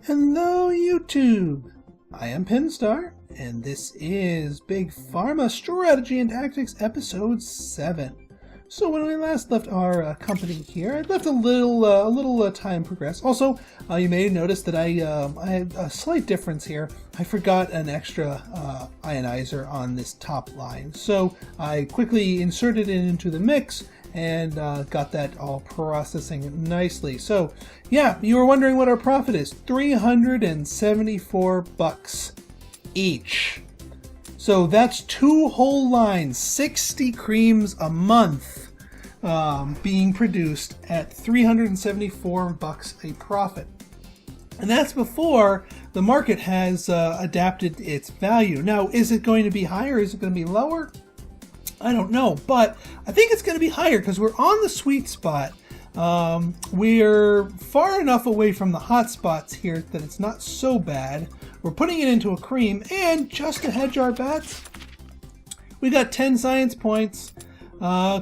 Hello YouTube! I am Pinstar, and this is Big Pharma Strategy and Tactics Episode 7. So when we last left our company here, I left a little time progress. Also, you may notice that I have a slight difference here. I forgot an extra ionizer on this top line. So I quickly inserted it into the mix and got that all processing nicely. So yeah, you were wondering what our profit is. $374 each. So that's 2 whole lines, 60 creams a month being produced at $374 a profit. And that's before the market has adapted its value. Now, is it going to be higher? Is it going to be lower? I don't know, but I think it's going to be higher because we're on the sweet spot. We're far enough away from the hot spots here that it's not so bad. We're putting it into a cream, and just to hedge our bets, we got 10 science points.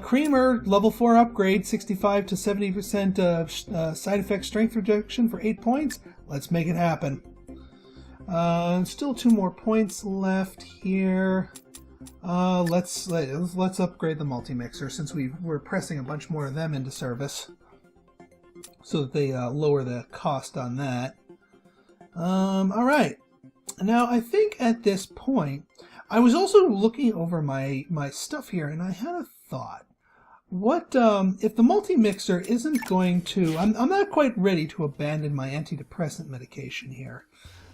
Creamer, level 4 upgrade, 65 to 70% side effect strength reduction for 8 points. Let's make it happen. Still 2 more points left here. Let's upgrade the multi-mixer since we're pressing a bunch more of them into service so that they lower the cost on that. All right. Now I think at this point, I was also looking over my stuff here, and I had a thought. What if the multi-mixer isn't going to? I'm not quite ready to abandon my antidepressant medication here,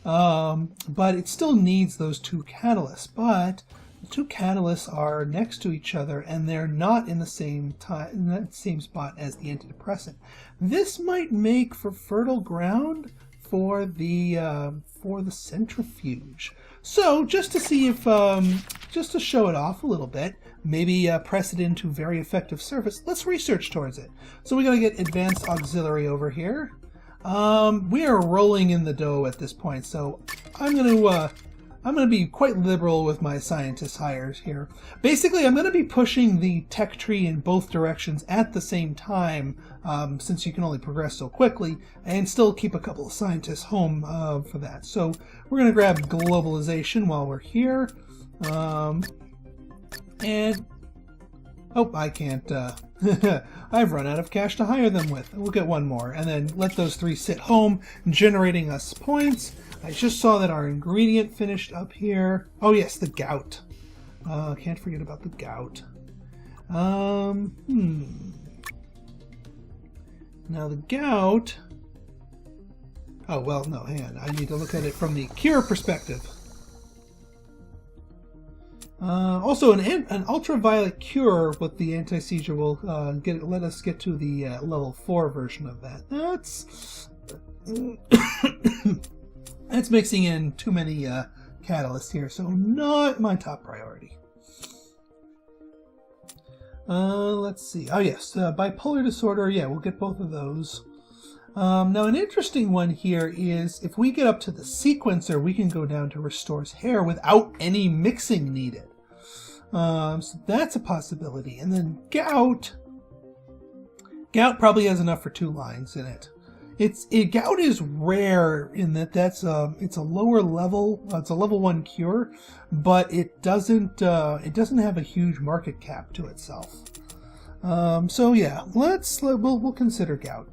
but it still needs those 2 catalysts. But the 2 catalysts are next to each other, and they're not in the same spot as the antidepressant. This might make for fertile ground for the centrifuge. So just to see if, just to show it off a little bit, maybe press it into very effective service. Let's research towards it. So we're going to get advanced auxiliary over here. We are rolling in the dough at this point, so I'm going to be quite liberal with my scientist hires here. Basically, I'm going to be pushing the tech tree in both directions at the same time, since you can only progress so quickly, and still keep a couple of scientists home for that. So we're going to grab globalization while we're here. And oh, I can't. I've run out of cash to hire them with. We'll get 1 more, and then let those 3 sit home, generating us points. I just saw that our ingredient finished up here. Oh yes, the gout. Can't forget about the gout. Now the gout. Oh well, no, hang on. I need to look at it from the cure perspective. Also, an ultraviolet cure with the anti-seizure will let us get to the level 4 version of that. That's mixing in too many catalysts here, so not my top priority. Let's see. Oh yes, bipolar disorder. Yeah, we'll get both of those. Now an interesting one here is if we get up to the sequencer, we can go down to restores hair without any mixing needed. So that's a possibility. And then gout. Gout probably has enough for 2 lines in it. Gout is rare in that it's a lower level. It's a level 1 cure, but it doesn't have a huge market cap to itself. So yeah, we'll consider gout.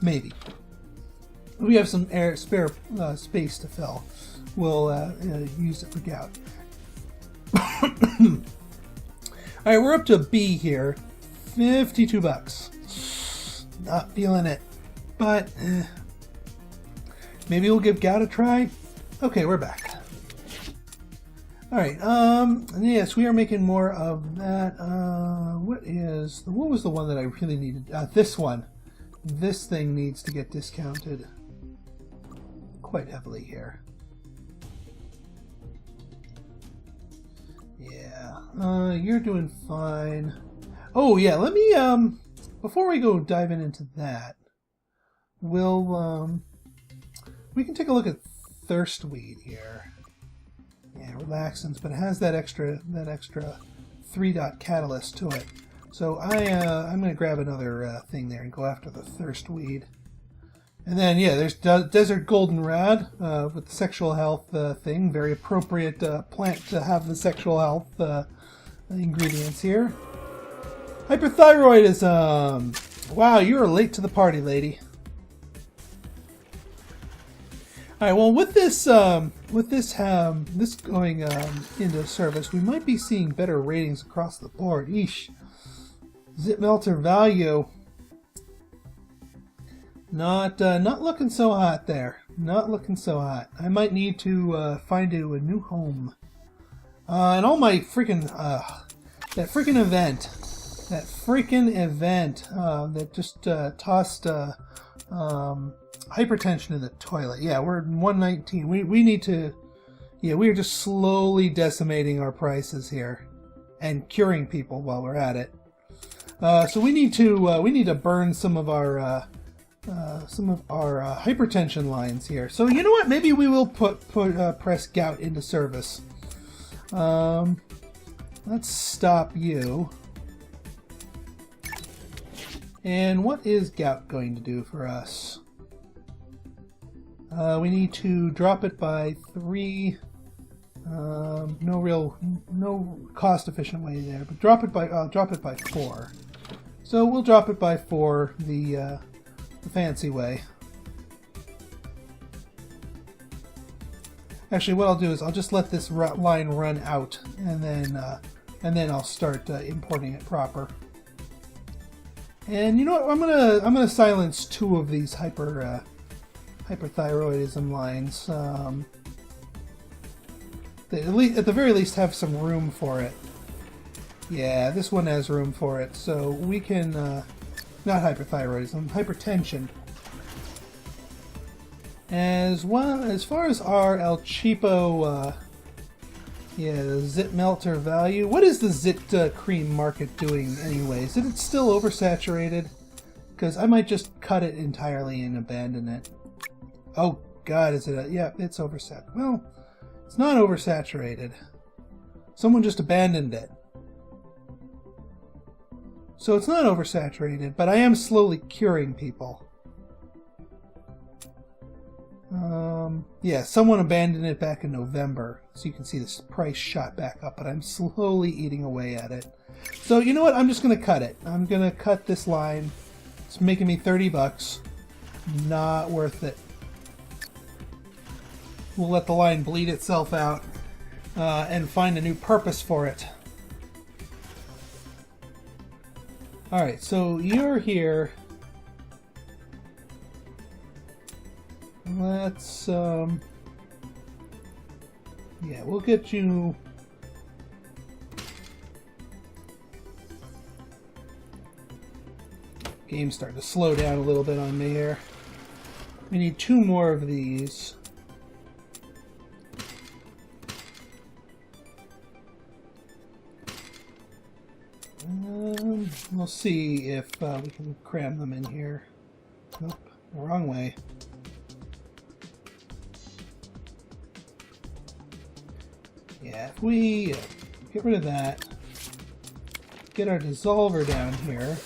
Maybe if we have some spare space to fill, we'll use it for gout. All right, we're up to B here, $52. Not feeling it, but maybe we'll give gout a try. Okay, we're back. All right. Yes, we are making more of that. What was the one that I really needed? This one. This thing needs to get discounted quite heavily here. Yeah, you're doing fine. Oh yeah, let me before we go diving into that, we can take a look at thirstweed here. Yeah, relaxants, but it has that extra 3-dot catalyst to it. So I'm going to grab another thing there and go after the thirstweed. And then, yeah, there's Desert Goldenrod with the sexual health thing. Very appropriate plant to have the sexual health ingredients here. Hyperthyroidism. Wow, you're late to the party, lady. All right. Well, with this going into service, we might be seeing better ratings across the board. Eesh. Zip melter value. Not looking so hot there. Not looking so hot. I might need to find a new home. And all my freaking that freaking event that just tossed hypertension in the toilet. Yeah, we're at 119. We need to. Yeah, we are just slowly decimating our prices here, and curing people while we're at it. So we need to burn some of our hypertension lines here. So you know what? Maybe we will press gout into service. Let's stop you. And what is gout going to do for us? We need to drop it by 3. No cost-efficient way there, but I'll drop it by 4. So we'll drop it by 4 the fancy way. Actually, what I'll do is I'll just let this line run out, and then I'll start importing it proper. And you know what? I'm gonna silence 2 of these hyperthyroidism lines. At the very least, have some room for it. Yeah, this one has room for it, so we can not hyperthyroidism, hypertension. As far as our El Cheapo, the zit melter value. What is the zit cream market doing anyways? Is it still oversaturated? Because I might just cut it entirely and abandon it. Oh God, is it? Yeah, it's oversaturated. Well, it's not oversaturated. Someone just abandoned it. So it's not oversaturated, but I am slowly curing people. Yeah, someone abandoned it back in November. So you can see this price shot back up, but I'm slowly eating away at it. So you know what? I'm just going to cut it. I'm going to cut this line. It's making me $30. Not worth it. We'll let the line bleed itself out and find a new purpose for it. Alright, so you're here. Let's, yeah, we'll get you... Game's starting to slow down a little bit on me here. We need 2 more of these. We'll see if we can cram them in here. Nope, the wrong way. Yeah, if we get rid of that, get our dissolver down here.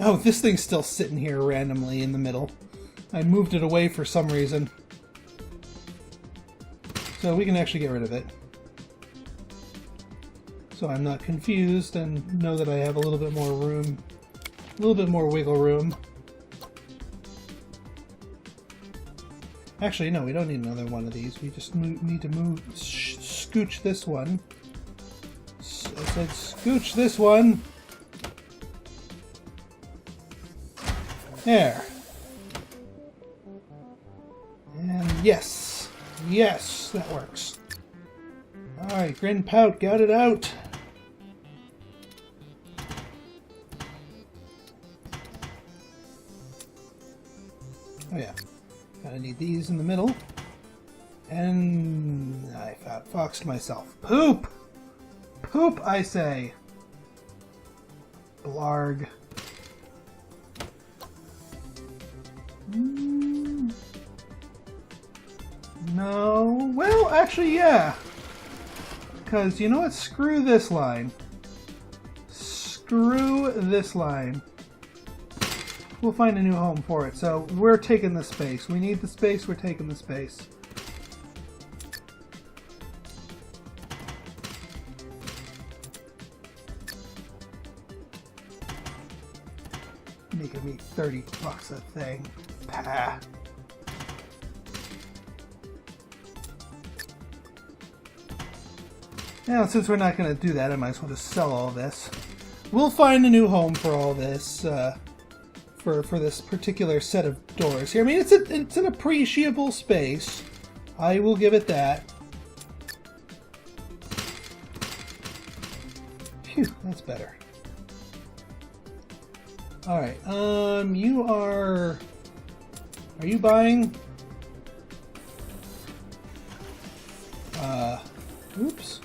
Oh, this thing's still sitting here randomly in the middle. I moved it away for some reason. So we can actually get rid of it. So I'm not confused and know that I have a little bit more room, a little bit more wiggle room. Actually, no, we don't need another one of these. We just need to scooch this one. I said scooch this one. There. And yes. Yes, that works. Alright, grin pout, got it out. Oh yeah. Gotta need these in the middle. And I outfoxed myself. Poop! Poop, I say! Blarg. No. Well, actually, yeah. Because, you know what? Screw this line. Screw this line. We'll find a new home for it. So, we're taking the space. We need the space, we're taking the space. Making me $30 a thing. Pah. Now, since we're not going to do that, I might as well just sell all this. We'll find a new home for all this, for this particular set of doors here. I mean, it's an appreciable space. I will give it that. Phew, that's better. Alright, you are you buying? Oops.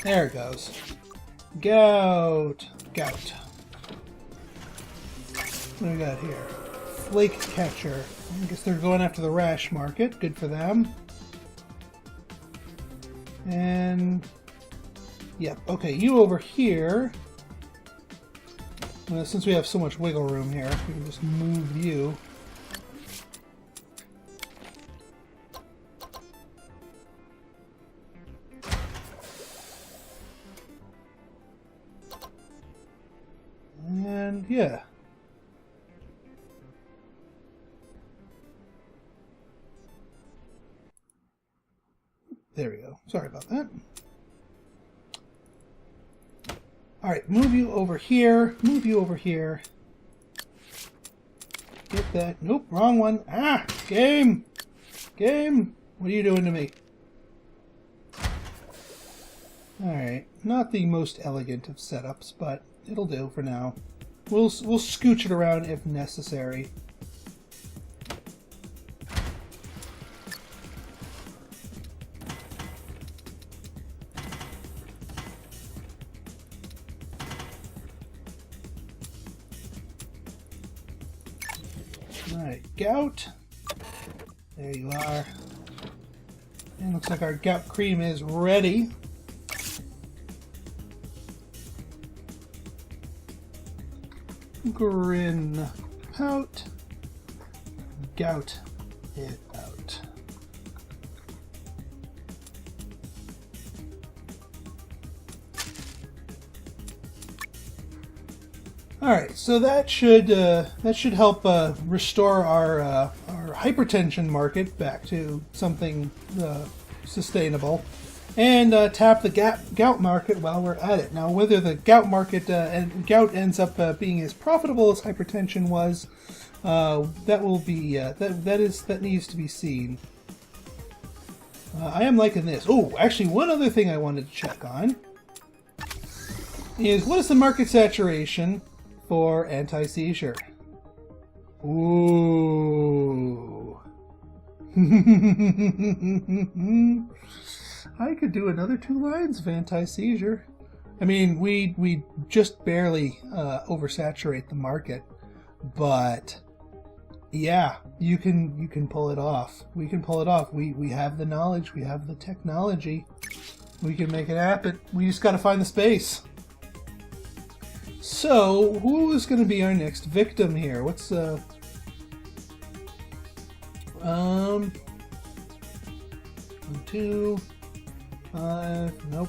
There it goes. Gout. Gout. What do we got here? Flake catcher. I guess they're going after the rash market. Good for them. And... yep, okay, you over here. Since we have so much wiggle room here, we can just move you. And yeah. There we go. Sorry about that. Alright, move you over here. Move you over here. Get that. Nope, wrong one. Ah! Game! Game! What are you doing to me? Alright, not the most elegant of setups, but it'll do for now. We'll scooch it around if necessary. Alright, gout. There you are. And looks like our gout cream is ready. Grin out. Gout it out. Alright, so that should help restore our hypertension market back to something sustainable, and tap the gout market while we're at it. Now, whether the gout market and gout ends up being as profitable as hypertension was, that will be that needs to be seen. I am liking this. Oh, actually, one other thing I wanted to check on is what is the market saturation for anti-seizure? Ooh. I could do another 2 lines of anti-seizure. I mean, we just barely oversaturate the market, but yeah, you can pull it off. We can pull it off. We have the knowledge, we have the technology. We can make it happen. We just got to find the space. So, who is going to be our next victim here? What's 1, 2, 5, nope.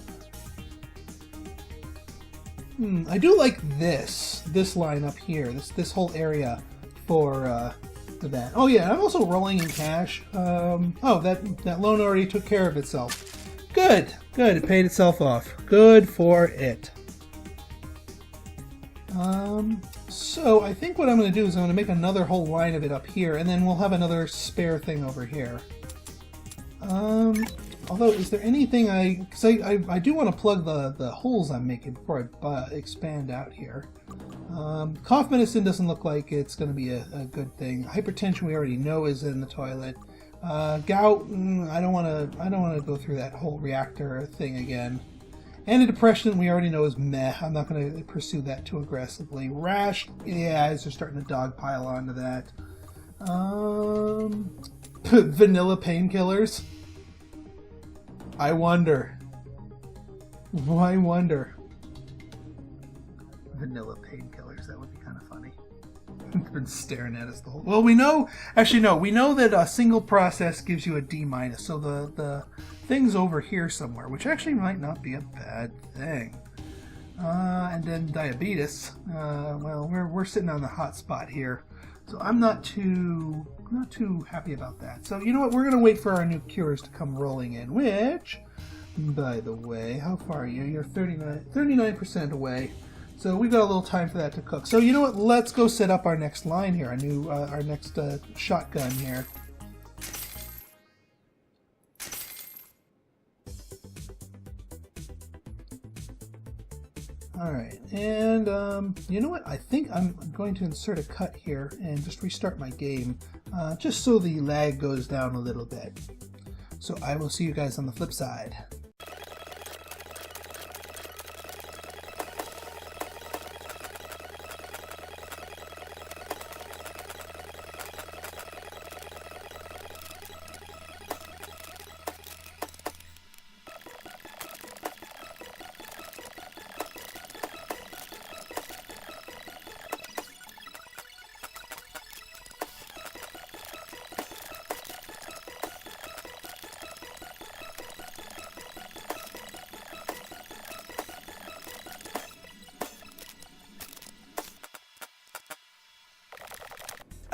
I do like this line up here, this whole area for that. Oh yeah, I'm also rolling in cash. Oh, that loan already took care of itself. Good, it paid itself off. Good for it. So I think what I'm going to do is I'm going to make another whole line of it up here, and then we'll have another spare thing over here. Although, is there anything because I do want to plug the holes I'm making before I expand out here. Cough medicine doesn't look like it's going to be a good thing. Hypertension we already know is in the toilet. Gout, I don't want to go through that whole reactor thing again. Antidepressant we already know is meh. I'm not going to pursue that too aggressively. Rash, yeah, eyes are starting to dogpile onto that. Vanilla painkillers. I wonder. Why wonder? Vanilla painkillers, that would be kind of funny. It's been staring at us the whole... Well, we know... Actually, no. We know that a single process gives you a D-. So the thing's over here somewhere, which actually might not be a bad thing. And then diabetes. Well, we're sitting on the hot spot here. So I'm not too happy about that. So you know what? We're going to wait for our new cures to come rolling in, which, by the way, how far are you? You're 39% away. So we've got a little time for that to cook. So you know what? Let's go set up our next line here, our next shotgun here. All right, and you know what? I think I'm going to insert a cut here and just restart my game, just so the lag goes down a little bit. So I will see you guys on the flip side.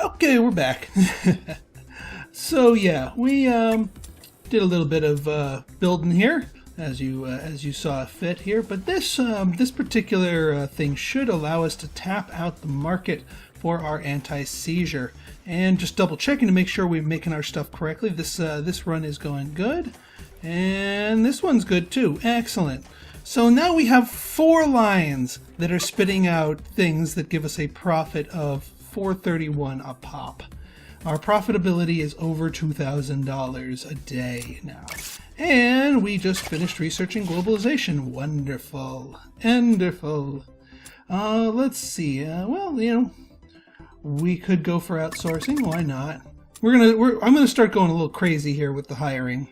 Okay, we're back. So yeah, we did a little bit of building here, as you saw fit here. But this particular thing should allow us to tap out the market for our anti-seizure. And just double checking to make sure we're making our stuff correctly. This run is going good, and this one's good too. Excellent. So now we have 4 lines that are spitting out things that give us a profit of $4.31 a pop. Our profitability is over $2,000 a day now. And we just finished researching globalization. Wonderful. Wonderful. Let's see. Well, you know, we could go for outsourcing. Why not? I'm gonna start going a little crazy here with the hiring.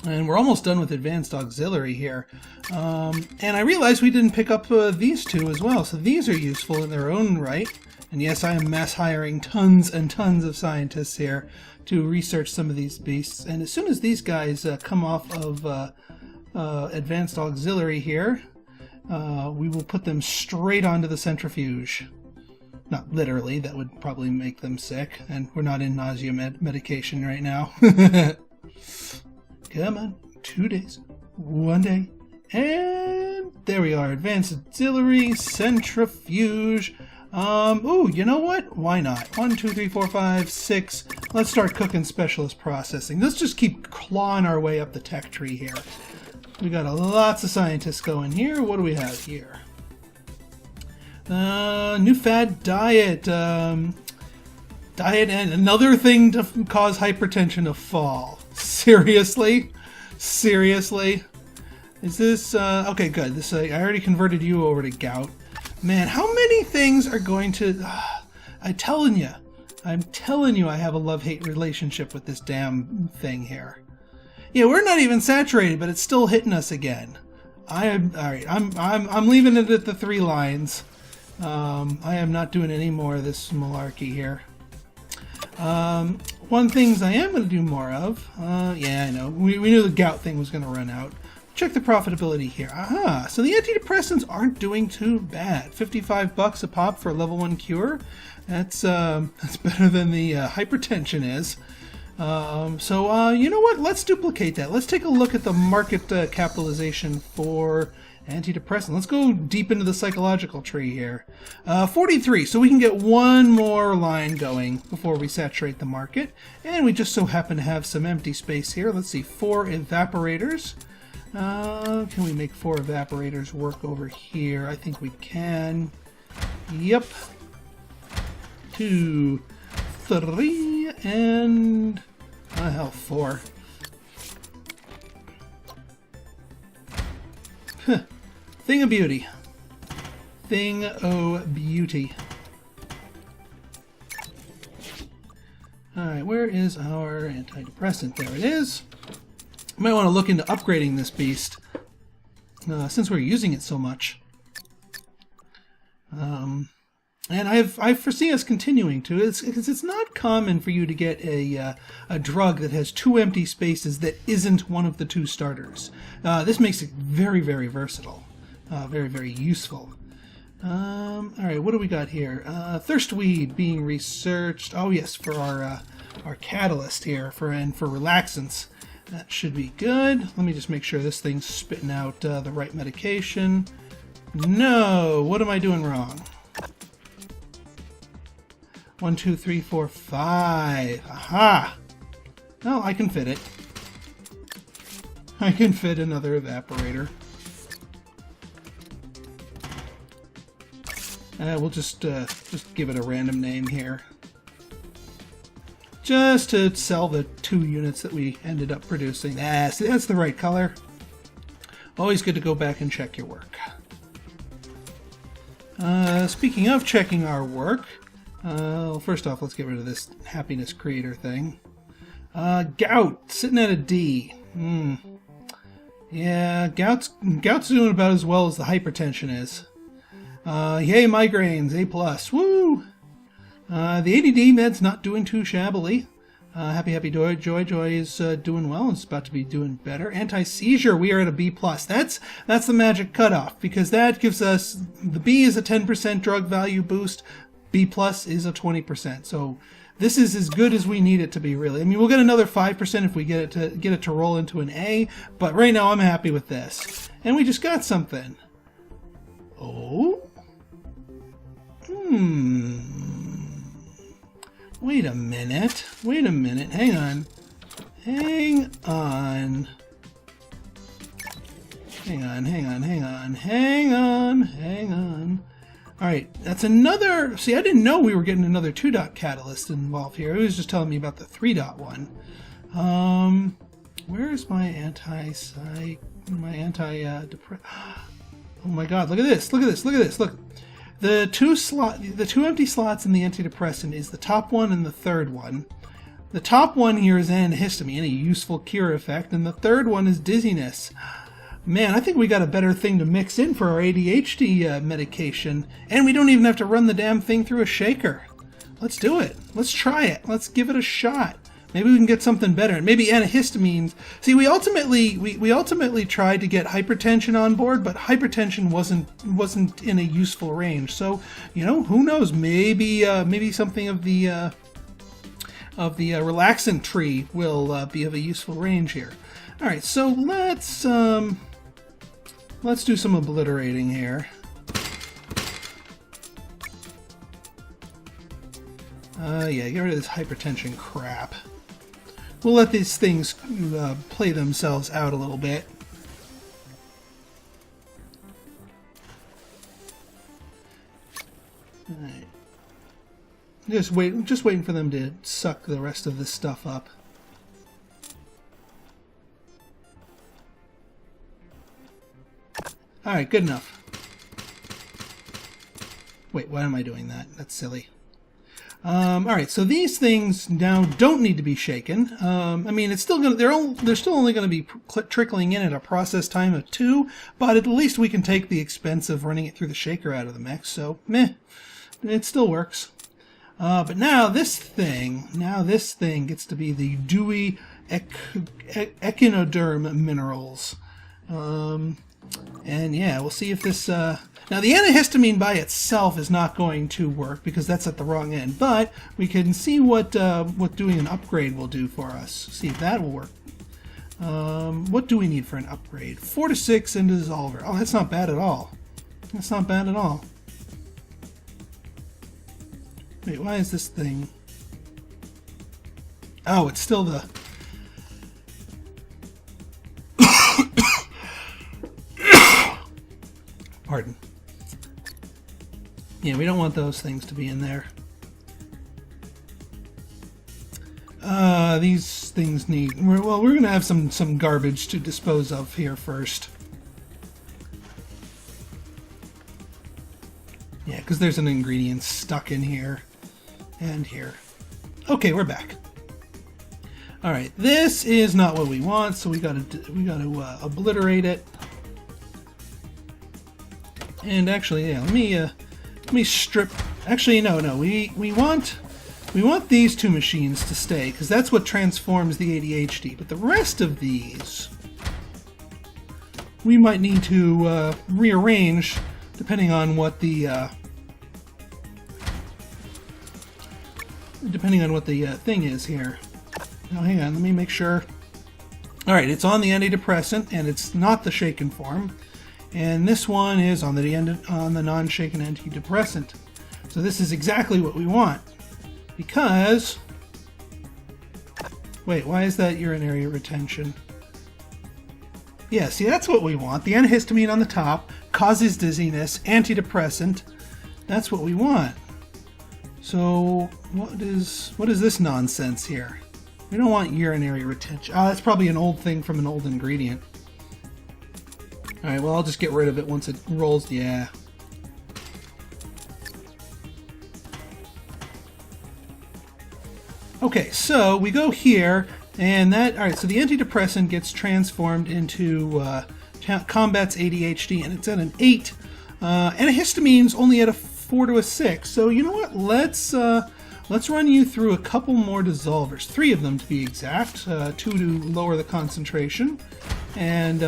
And we're almost done with advanced auxiliary here. And I realized we didn't pick up these two as well. So these are useful in their own right. And yes, I am mass hiring tons and tons of scientists here to research some of these beasts. And as soon as these guys come off of advanced auxiliary here, we will put them straight onto the centrifuge. Not literally, that would probably make them sick. And we're not in nausea medication right now. Come on, 2 days, 1 day, and there we are. Advanced auxiliary, centrifuge. Ooh, you know what? Why not? 1, 2, 3, 4, 5, 6. Let's start cooking specialist processing. Let's just keep clawing our way up the tech tree here. We got lots of scientists going here. What do we have here? New fad diet. Diet and another thing to cause hypertension to fall. Seriously? Seriously? Is this, okay, good. This, I already converted you over to gout. Man, how many things are going to, I'm telling you I have a love-hate relationship with this damn thing here. Yeah, we're not even saturated, but it's still hitting us again. Alright, I'm leaving it at the 3 lines. I am not doing any more of this malarkey here. One things I am going to do more of, yeah, I know, we knew the gout thing was going to run out. Check the profitability here. Aha, so the antidepressants aren't doing too bad. $55 a pop for a level 1 cure. That's better than the hypertension is. So you know what? Let's duplicate that. Let's take a look at the market capitalization for antidepressant. Let's go deep into the psychological tree here. 43, so we can get 1 more line going before we saturate the market. And we just so happen to have some empty space here. Let's see, 4 evaporators. Can we make 4 evaporators work over here? I think we can. Yep. 2, 3, and... hell, 4. Thing of beauty. Thing o' beauty. Alright, where is our antidepressant? There it is. Might want to look into upgrading this beast, since we're using it so much. And I foresee us continuing to. It's not common for you to get a drug that has 2 empty spaces that isn't one of the 2 starters. This makes it very, very versatile. Very, very useful. Alright, what do we got here? Thirstweed being researched. Oh yes, for our catalyst here, for relaxants. That should be good. Let me just make sure this thing's spitting out the right medication. No! What am I doing wrong? 1, 2, 3, 4, 5. Aha! Well, I can fit it. I can fit another evaporator. We'll just give it a random name here. Just to sell the 2 units that we ended up producing. See, that's the right color. Always good to go back and check your work. Speaking of checking our work, well, first off, let's get rid of this happiness creator thing. Gout, sitting at a D. Yeah, gout's doing about as well as the hypertension is. Yay, migraines, A+. Woo! The ADD med's not doing too shabbily. Happy Joy is doing well. It's about to be doing better. Anti-seizure, we are at a B+. That's the magic cutoff, because that gives us, the B is a 10% drug value boost, B+ is a 20%. So this is as good as we need it to be, really. I mean, we'll get another 5% if we get it to roll into an A, but right now I'm happy with this. And we just got something. Oh? Wait a minute. Hang on. Alright, that's another... See, I didn't know we were getting another 2-dot catalyst involved here. It was just telling me about the 3-dot one. Where's my anti-psych... my anti-depress... Oh my god, look at this. Look. The 2 empty slots in the antidepressant is the top one and the third one. The top one here is antihistamine, a useful cure effect, and the third one is dizziness. Man, I think we got a better thing to mix in for our ADHD medication, and we don't even have to run the damn thing through a shaker. Let's do it. Let's try it. Let's give it a shot. Maybe we can get something better. And maybe antihistamines. See, we ultimately tried to get hypertension on board, but hypertension wasn't in a useful range. So, you know, who knows? Maybe something of the relaxant tree will be of a useful range here. All right, so let's do some obliterating here. Yeah, get rid of this hypertension crap. We'll let these things play themselves out a little bit. Alright. Just waiting for them to suck the rest of this stuff up. Alright, good enough. Wait, why am I doing that? That's silly. Alright, so these things now don't need to be shaken. I mean, it's still they're still only going to be trickling in at a process time of 2, but at least we can take the expense of running it through the shaker out of the mix, so meh, it still works. But now this thing gets to be the dewy echinoderm minerals. And yeah, we'll see if this... Now, the antihistamine by itself is not going to work because that's at the wrong end, but we can see what doing an upgrade will do for us. See if that will work. What do we need for an upgrade? 4 to 6 and a dissolver. Oh, that's not bad at all. That's not bad at all. Wait, why is this thing... Oh, it's still the... Pardon. Yeah, we don't want those things to be in there. These things need... Well, we're going to have some garbage to dispose of here first. because there's an ingredient stuck in here and here. Okay, we're back. All right, this is not what we want, so we gotta obliterate it. And actually, yeah, let me strip. Actually, no, we want these two machines to stay because that's what transforms the ADHD. But the rest of these, we might need to rearrange depending on what the thing is here. Now, hang on, let me make sure. All right, it's on the antidepressant, and it's not the shaken form. And this one is on the non-shaken antidepressant. So this is exactly what we want. Because... Wait, why is that urinary retention? Yeah, see, that's what we want. The antihistamine on the top causes dizziness, antidepressant. That's what we want. So, what is this nonsense here? We don't want urinary retention. Oh, that's probably an old thing from an old ingredient. Alright, well, I'll just get rid of it once it rolls. Yeah. Okay, so we go here, and that... Alright, so the antidepressant gets transformed into combats ADHD, and it's at an 8. Antihistamine's only at a 4 to a 6. So, you know what? Let's run you through a couple more dissolvers. 3 of them to be exact. 2 to lower the concentration. And...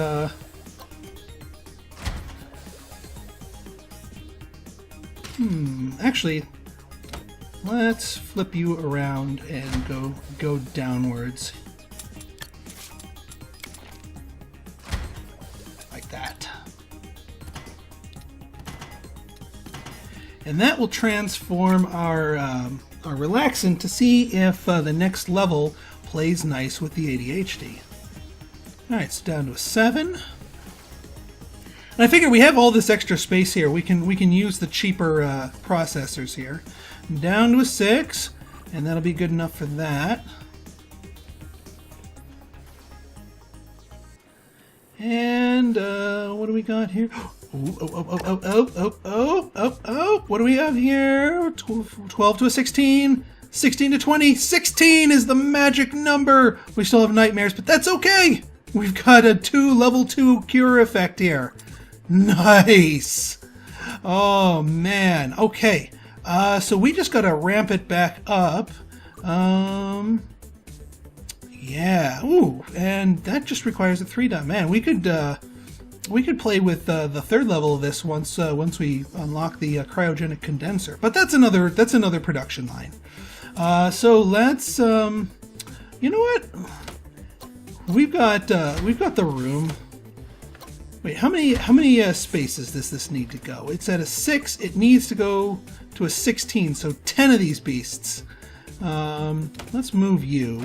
actually, let's flip you around and go downwards. Like that. And that will transform our relaxant to see if the next level plays nice with the ADHD. Alright, so down to a 7. And I figure we have all this extra space here. We can use the cheaper processors here. Down to a 6, and that'll be good enough for that. And what do we got here? Oh, what do we have here? 12 to a 16, 16 to 20. 16 is the magic number. We still have nightmares, but that's okay. We've got a level 2 cure effect here. Nice. Oh man. Okay. So we just gotta ramp it back up. Yeah. Ooh, and that just requires a 3 dot. Man, we could play with the 3rd level of this once we unlock the cryogenic condenser. But that's another production line. So let's you know what? We've got the room. Wait, how many spaces does this need to go? It's at a 6. It needs to go to a 16. So 10 of these beasts. Let's move you.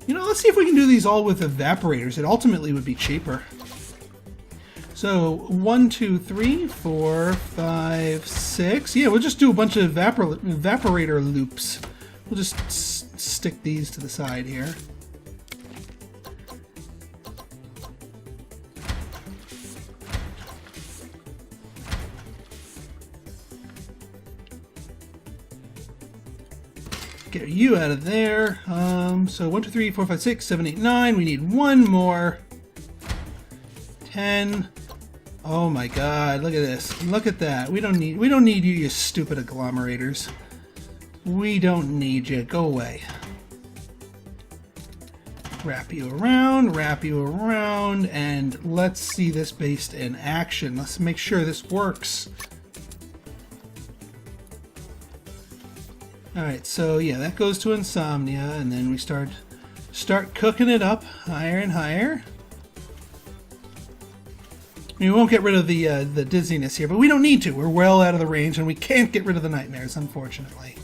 You know, let's see if we can do these all with evaporators. It ultimately would be cheaper. So 1, 2, 3, 4, 5, 6. Yeah, we'll just do a bunch of evaporator loops. We'll just stick these to the side here. Get you out of there. So 1, 2, 3, 4, 5, 6, 7, 8, 9. We need one more. 10. Oh my God! Look at this. Look at that. We don't need you, you stupid agglomerators. We don't need you. Go away. Wrap you around, and let's see this based in action. Let's make sure this works. Alright, so yeah, that goes to insomnia, and then we start cooking it up higher and higher. I mean, we won't get rid of the dizziness here, but we don't need to. We're well out of the range, and we can't get rid of the nightmares, unfortunately.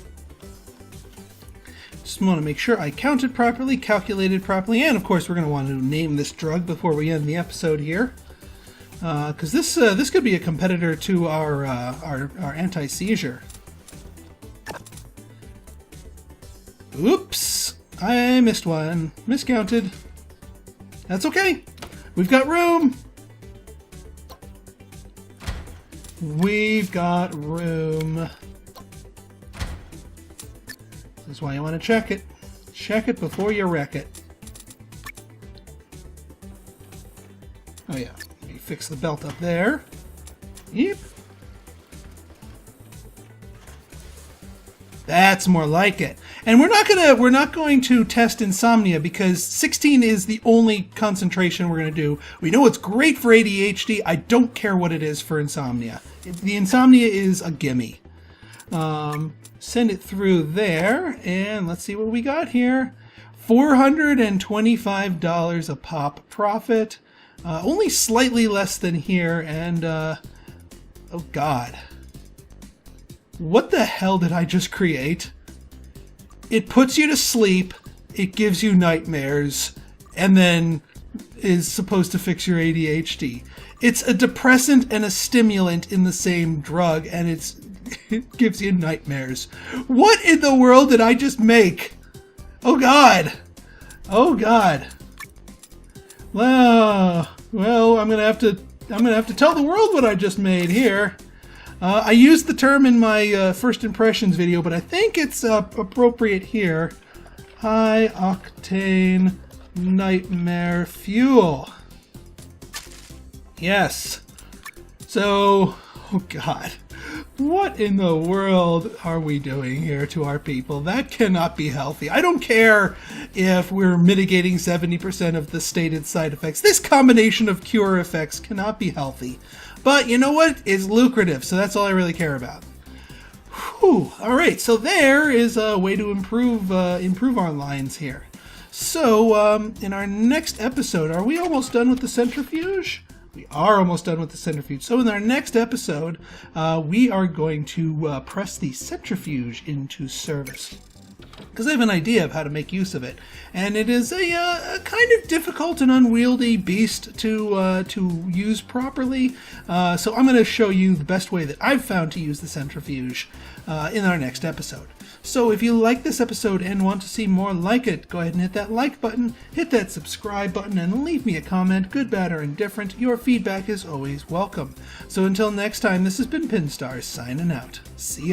Just want to make sure I counted properly, calculated properly, and of course we're going to want to name this drug before we end the episode here. Because this could be a competitor to our anti-seizure. Oops! I missed one. Miscounted. That's okay. We've got room. We've got room. This is why you want to check it. Check it before you wreck it. Oh yeah, let me fix the belt up there. Yep. That's more like it. And we're not going to test insomnia because 16 is the only concentration we're going to do. We know it's great for ADHD. I don't care what it is for insomnia. The insomnia is a gimme. Send it through there, and let's see what we got here. $425 a pop profit. Only slightly less than here, and oh god. What the hell did I just create? It puts you to sleep, it gives you nightmares, and then is supposed to fix your ADHD. It's a depressant and a stimulant in the same drug, and it gives you nightmares. What in the world did I just make? Oh god. Oh god. Well, I'm gonna have to tell the world what I just made here. I used the term in my first impressions video, but I think it's appropriate here. High octane nightmare fuel. Yes. So, oh god. What in the world are we doing here to our people? That cannot be healthy. I don't care if we're mitigating 70% of the stated side effects. This combination of cure effects cannot be healthy. But you know what? It's lucrative, so that's all I really care about. Whew. All right, so there is a way to improve our lines here. So in our next episode, are we almost done with the centrifuge? We are almost done with the centrifuge. So in our next episode, we are going to press the centrifuge into service, because I have an idea of how to make use of it, and it is a kind of difficult and unwieldy beast to use properly. So I'm going to show you the best way that I've found to use the centrifuge in our next episode. So if you like this episode and want to see more like it, go ahead and hit that like button, hit that subscribe button, and leave me a comment, good, bad, or indifferent. Your feedback is always welcome. So until next time, this has been Pinstar signing out. See ya.